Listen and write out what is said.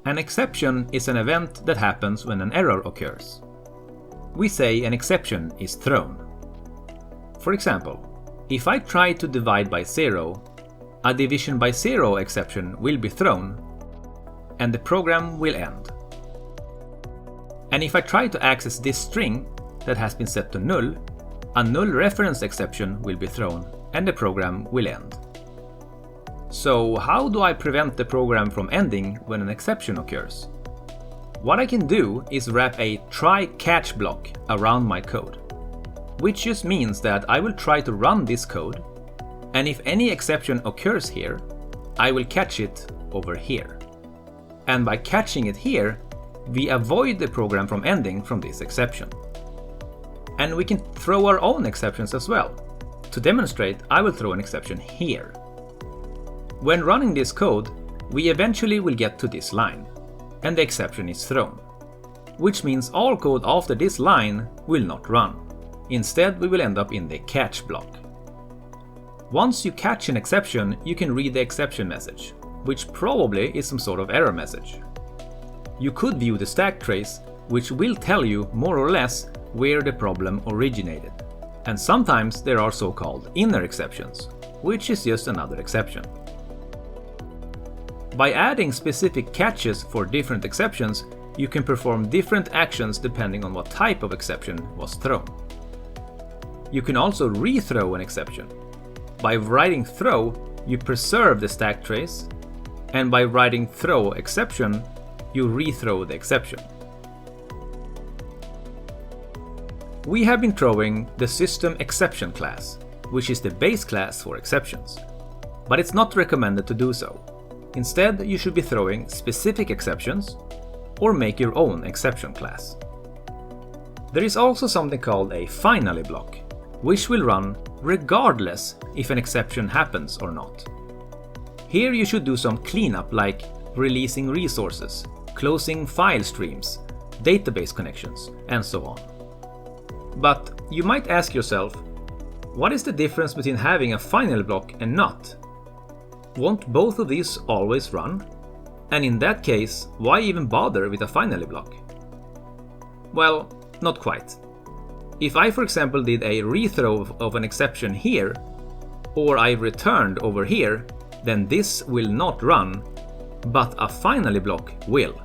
An exception is an event that happens when an error occurs. We say an exception is thrown. For example, if I try to divide by 0, a division by 0 exception will be thrown, and the program will end. And if I try to access this string that has been set to null, a null reference exception will be thrown, and the program will end. So how do I prevent the program from ending when an exception occurs? What I can do is wrap a try-catch block around my code, which just means that I will try to run this code, and if any exception occurs here, I will catch it over here. And by catching it here, we avoid the program from ending from this exception. And we can throw our own exceptions as well. To demonstrate, I will throw an exception here. When running this code, we eventually will get to this line, and the exception is thrown, which means all code after this line will not run. Instead, we will end up in the catch block. Once you catch an exception, you can read the exception message, which probably is some sort of error message. You could view the stack trace, which will tell you more or less where the problem originated. And sometimes there are so-called inner exceptions, which is just another exception. By adding specific catches for different exceptions, you can perform different actions depending on what type of exception was thrown. You can also rethrow an exception. By writing throw, you preserve the stack trace, and by writing throw exception, you rethrow the exception. We have been throwing the system exception class, which is the base class for exceptions, but it's not recommended to do so. Instead, you should be throwing specific exceptions or make your own exception class. There is also something called a finally block, which will run regardless if an exception happens or not. Here you should do some cleanup like releasing resources, closing file streams, database connections, and so on. But you might ask yourself, what is the difference between having a finally block and not? Won't both of these always run? And in that case, why even bother with a finally block? Well, not quite. If I, for example, did a rethrow of an exception here, or I returned over here, then this will not run, but a finally block will.